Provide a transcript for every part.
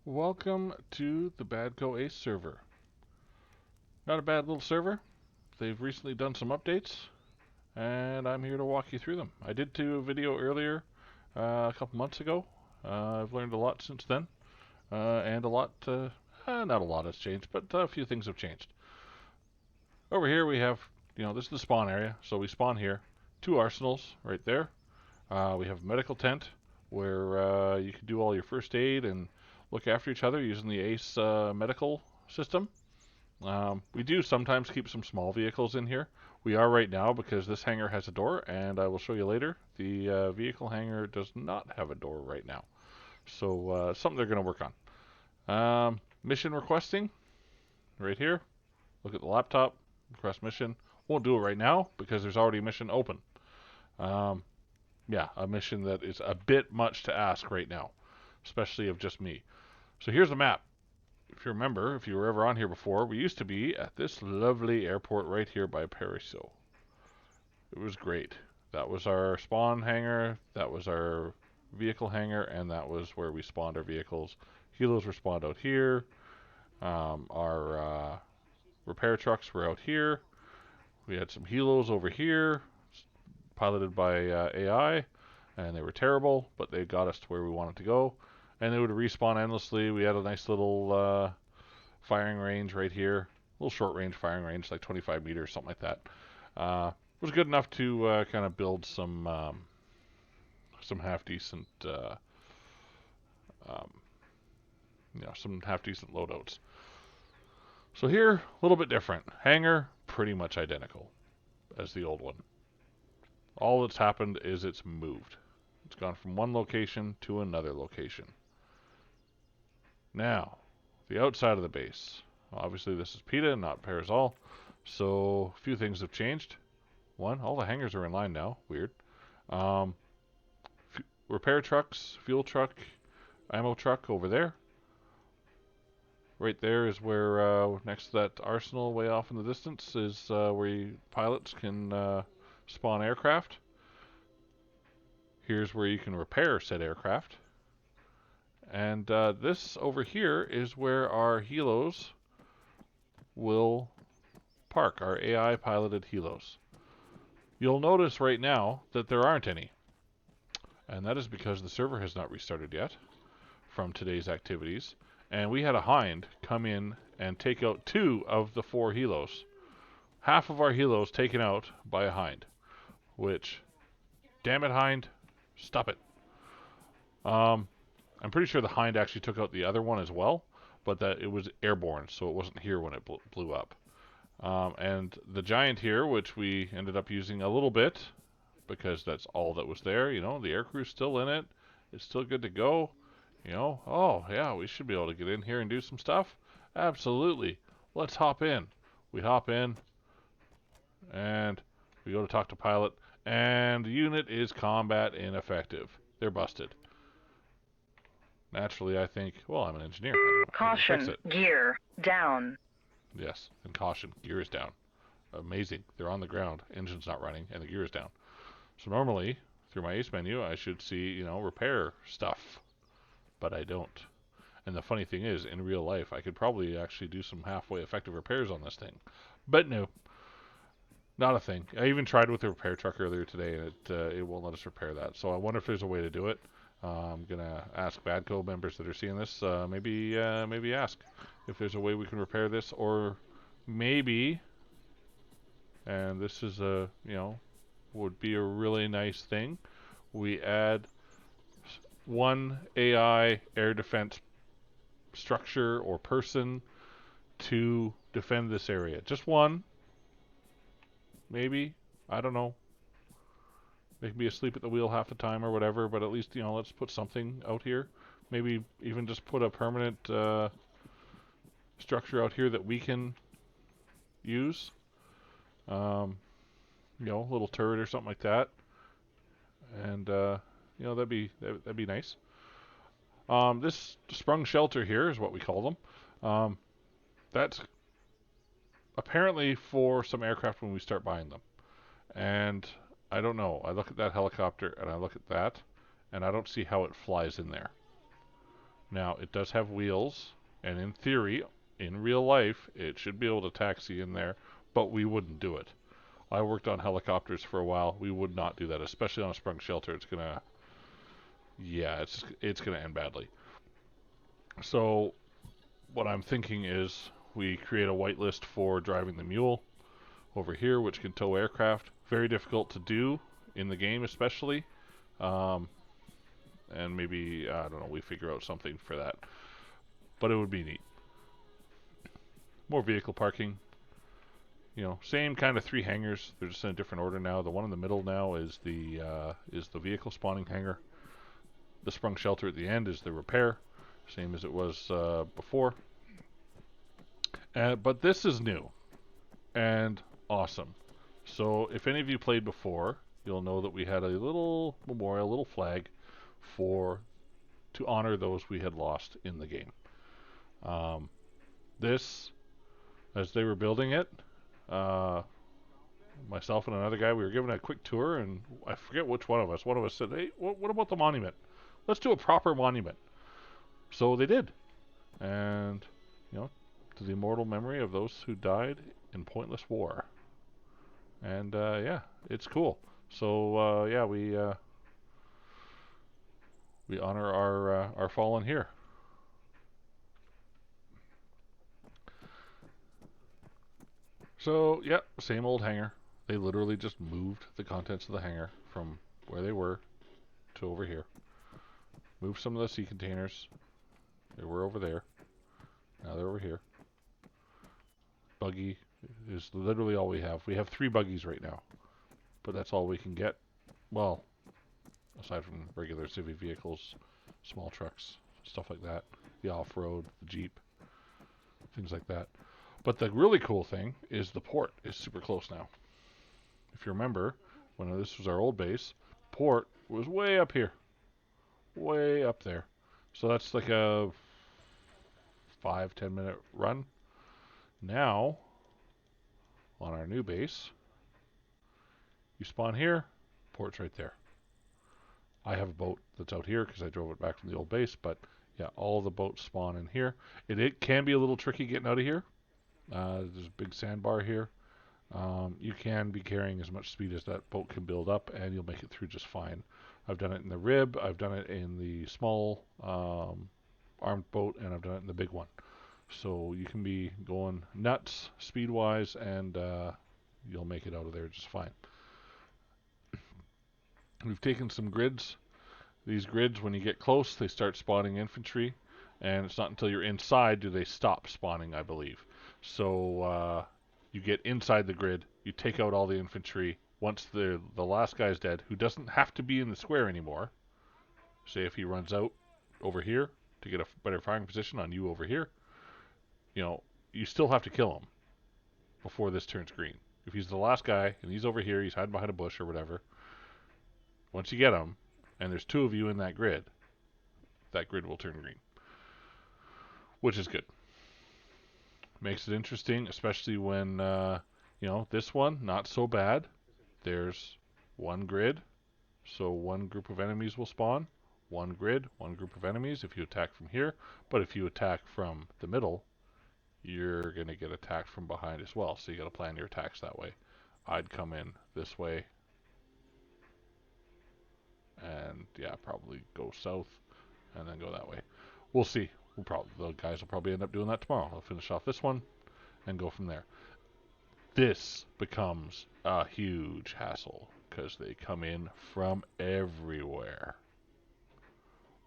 Welcome to the BADCO Ace server. Not a bad little server. They've recently done some updates, and I'm here to walk you through them. I did do a video earlier a couple months ago. I've learned a lot since then, and not a lot has changed, but a few things have changed. Over here we have, this is the spawn area, so we spawn here. Two arsenals right there. We have a medical tent where you can do all your first aid and look after each other using the ACE medical system. We do sometimes keep some small vehicles in here. We are right now because this hangar has a door, and I will show you later. The vehicle hangar does not have a door right now. So something they're going to work on. Mission requesting, right here. Look at the laptop, request mission. Won't do it right now because there's already a mission open. Yeah, a mission that is a bit much to ask right now, especially of just me. So here's the map. If you remember, if you were ever on here before, we used to be at this lovely airport right here by Pariso. It was great. That was our spawn hangar, that was our vehicle hangar, and that was where we spawned our vehicles. Helos were spawned out here. Our repair trucks were out here. We had some helos over here, piloted by AI, and they were terrible, but they got us to where we wanted to go. And they would respawn endlessly. We had a nice little firing range right here, a little short range firing range, like 25 meters, something like that. It was good enough to kind of build some half decent, some half decent loadouts. So here, a little bit different. Hangar, pretty much identical as the old one. All that's happened is it's moved. It's gone from one location to another location. Now, the outside of the base. Obviously, this is PETA, not Parasol. So, a few things have changed. One, all the hangars are in line now. Weird. Repair trucks, fuel truck, ammo truck over there. Right there is where, next to that arsenal way off in the distance, is where pilots can spawn aircraft. Here's where you can repair said aircraft. And this over here is where our helos will park, our AI piloted helos. You'll notice right now that there aren't any. And that is because the server has not restarted yet from today's activities. And we had a hind come in and take out 2 of the 4 helos. Half of our helos taken out by a hind. Which, damn it, hind, stop it. I'm pretty sure the hind actually took out the other one as well, but that it was airborne, so it wasn't here when it blew up. And the giant here, which we ended up using a little bit, because that's all that was there, the aircrew's still in it, it's still good to go, oh yeah, we should be able to get in here and do some stuff. Absolutely. Let's hop in. We hop in, and we go to talk to pilot, and the unit is combat ineffective. They're busted. Naturally, I think, well, I'm an engineer. Caution, gear down. Yes, and caution, gear is down. Amazing. They're on the ground, engine's not running, and the gear is down. So normally, through my ACE menu, I should see, repair stuff. But I don't. And the funny thing is, in real life, I could probably actually do some halfway effective repairs on this thing. But no. Not a thing. I even tried with the repair truck earlier today, and it won't let us repair that. So I wonder if there's a way to do it. I'm gonna ask BADCO members that are seeing this, maybe ask if there's a way we can repair this, or maybe, and this is would be a really nice thing, we add one AI air defense structure or person to defend this area. Just one, maybe, I don't know. They can be asleep at the wheel half the time or whatever, but at least, let's put something out here. Maybe even just put a permanent structure out here that we can use. A little turret or something like that. And, that'd be nice. This sprung shelter here is what we call them. That's apparently for some aircraft when we start buying them. And I don't know. I look at that helicopter and I look at that, and I don't see how it flies in there. Now, it does have wheels, and in theory, in real life, it should be able to taxi in there, but we wouldn't do it. I worked on helicopters for a while. We would not do that, especially on a sprung shelter. It's gonna, yeah, it's gonna end badly. So what I'm thinking is we create a whitelist for driving the mule over here, which can tow aircraft. Very difficult to do in the game, especially. Um, and maybe, I don't know, we figure out something for that. But it would be neat. More vehicle parking. You know, same kind of 3 hangars. They're just in a different order now. The one in the middle now is the vehicle spawning hangar. The sprung shelter at the end is the repair, same as it was before. But this is new and awesome. So if any of you played before, you'll know that we had a little memorial, little flag to honor those we had lost in the game. This, as they were building it, myself and another guy, we were given a quick tour, and I forget which one of us. One of us said, "Hey, what about the monument? Let's do a proper monument." So they did, and you know, to the immortal memory of those who died in pointless war. And yeah, it's cool. So yeah, we honor our fallen here. So yeah, same old hangar. They literally just moved the contents of the hangar from where they were to over here. Moved some of the sea containers. They were over there. Now they're over here. Buggy is literally all we have. We have 3 buggies right now, but that's all we can get. Well, aside from regular civvy vehicles, small trucks, stuff like that, the off-road, the Jeep, things like that. But the really cool thing is the port is super close now. If you remember, when this was our old base, port was way up here, way up there. So that's like a 5-10 minute run. Now, on our new base, you spawn here, port's right there. I have a boat that's out here because I drove it back from the old base, but yeah, all the boats spawn in here. It can be a little tricky getting out of here. There's a big sandbar here. You can be carrying as much speed as that boat can build up, and you'll make it through just fine. I've done it in the rib, I've done it in the small armed boat, and I've done it in the big one. So you can be going nuts speed-wise, and you'll make it out of there just fine. We've taken some grids. These grids, when you get close, they start spawning infantry, and it's not until you're inside do they stop spawning, I believe. So you get inside the grid, you take out all the infantry. Once the last guy's dead, who doesn't have to be in the square anymore, say if he runs out over here to get a better firing position on you over here, you know, you still have to kill him before this turns green. If he's the last guy and he's over here, he's hiding behind a bush or whatever, once you get him, and there's 2 of you in that grid will turn green, which is good. Makes it interesting, especially when, you know, this one, not so bad. There's 1 grid, so 1 group of enemies will spawn. 1 grid, 1 group of enemies if you attack from here. But if you attack from the middle, you're going to get attacked from behind as well. So you got to plan your attacks that way. I'd come in this way, and yeah, probably go south and then go that way. We'll see. The guys will probably end up doing that tomorrow. I'll finish off this one and go from there. This becomes a huge hassle because they come in from everywhere,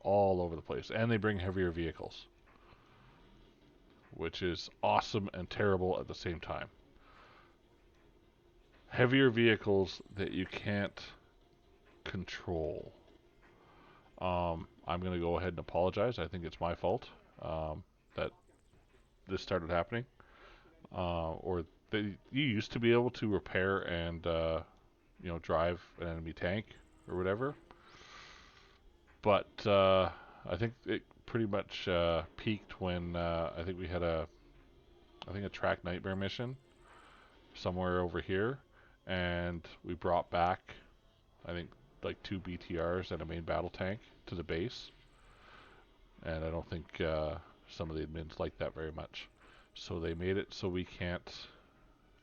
all over the place, and they bring heavier vehicles, which is awesome and terrible at the same time. Heavier vehicles that you can't control. I'm going to go ahead and apologize. I think it's my fault that this started happening. You used to be able to repair and you know, drive an enemy tank or whatever, but I think it pretty much peaked when I think we had a track nightmare mission somewhere over here, and we brought back I think like 2 BTRs and a main battle tank to the base, And I don't think some of the admins like that very much. So they made it so we can't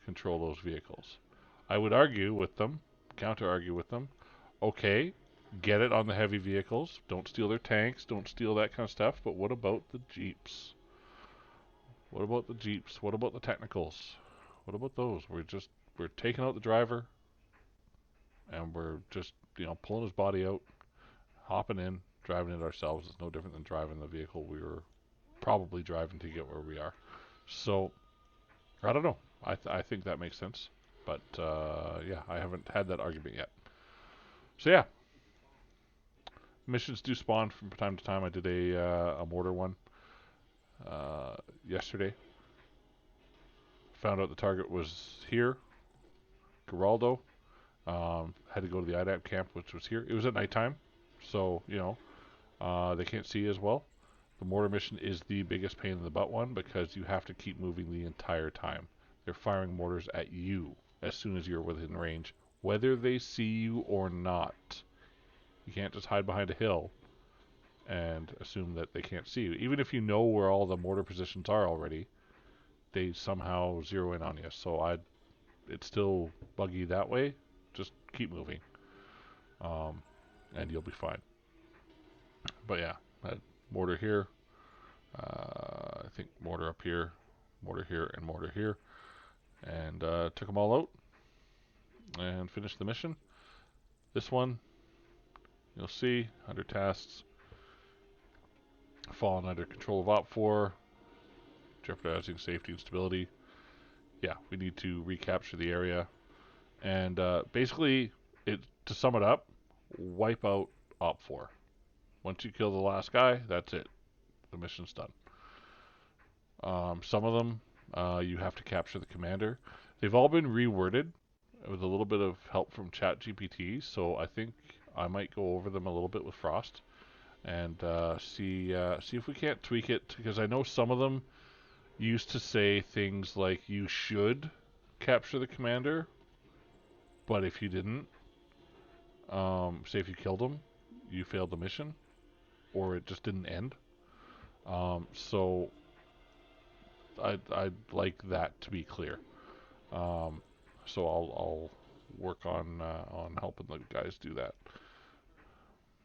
control those vehicles. I would argue with them, counter argue with them. Okay, get it on the heavy vehicles. Don't steal their tanks. Don't steal that kind of stuff. But what about the Jeeps? What about the Jeeps? What about the Technicals? What about those? We're taking out the driver and we're just pulling his body out, hopping in, driving it ourselves. It's no different than driving the vehicle we were probably driving to get where we are. So I don't know. I think that makes sense. But yeah, I haven't had that argument yet. So yeah, missions do spawn from time to time. I did a mortar one yesterday. Found out the target was here, Geraldo. Had to go to the IDAP camp, which was here. It was at nighttime, so they can't see as well. The mortar mission is the biggest pain in the butt one because you have to keep moving the entire time. They're firing mortars at you as soon as you're within range, whether they see you or not. You can't just hide behind a hill and assume that they can't see you. Even if you know where all the mortar positions are already, they somehow zero in on you. So it's still buggy that way. Just keep moving, and you'll be fine. But yeah, that mortar here. I think mortar up here, and mortar here, and took them all out and finished the mission. This one, you'll see under tasks, fallen under control of Op4, jeopardizing safety and stability. Yeah, we need to recapture the area, and basically, to sum it up, wipe out Op4. Once you kill the last guy, that's it. The mission's done. Some of them, you have to capture the commander. They've all been reworded with a little bit of help from ChatGPT, so I think I might go over them a little bit with Frost and see if we can't tweak it, because I know some of them used to say things like you should capture the commander, but if you didn't, say if you killed him, you failed the mission, or it just didn't end. So I'd like that to be clear. So I'll work on helping the guys do that.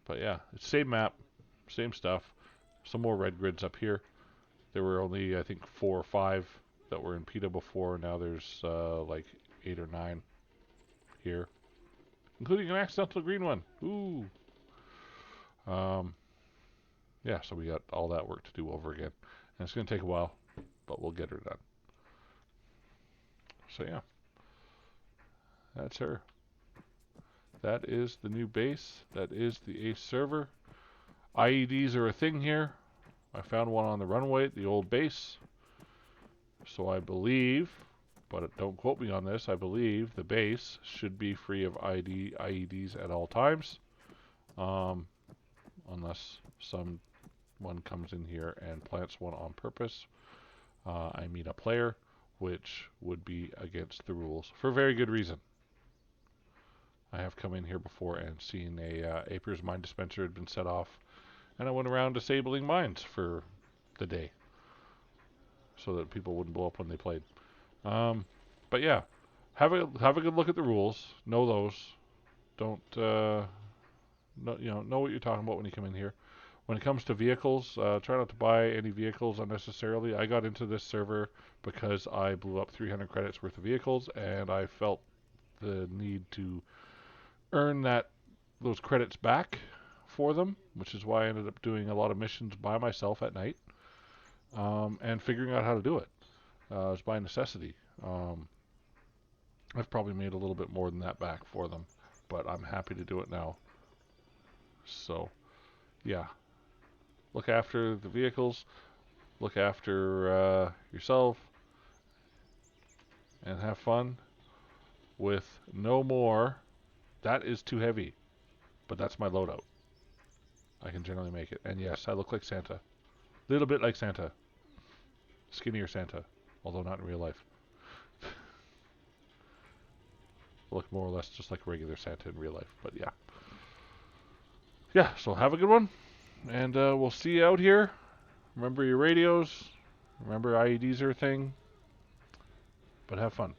But yeah, it's same map, same stuff. Some more red grids up here. There were only I think 4 or 5 that were in PETA before. Now there's like 8 or 9 here, including an accidental green one. Ooh. Yeah, so we got all that work to do over again, and it's going to take a while, but we'll get her done. So yeah, that's her. That is the new base. That is the ACE server. IEDs are a thing here. I found one on the runway at the old base. So I believe, but don't quote me on this, I believe the base should be free of IEDs at all times. Unless someone comes in here and plants one on purpose. I mean a player, which would be against the rules for very good reason. I have come in here before and seen a Aper's mine dispenser had been set off, and I went around disabling mines for the day so that people wouldn't blow up when they played. But yeah, have a good look at the rules. Know those. Don't know what you're talking about when you come in here. When it comes to vehicles, try not to buy any vehicles unnecessarily. I got into this server because I blew up 300 credits worth of vehicles, and I felt the need to earn those credits back for them, which is why I ended up doing a lot of missions by myself at night, and figuring out how to do it. It's by necessity. I've probably made a little bit more than that back for them, but I'm happy to do it now. So, yeah. Look after the vehicles, look after yourself, and have fun with no more. That is too heavy, but that's my loadout. I can generally make it. And yes, I look like Santa. Little bit like Santa. Skinnier Santa, although not in real life. Look more or less just like regular Santa in real life, but yeah. Yeah, so have a good one. And we'll see you out here. Remember your radios. Remember IEDs are a thing. But have fun.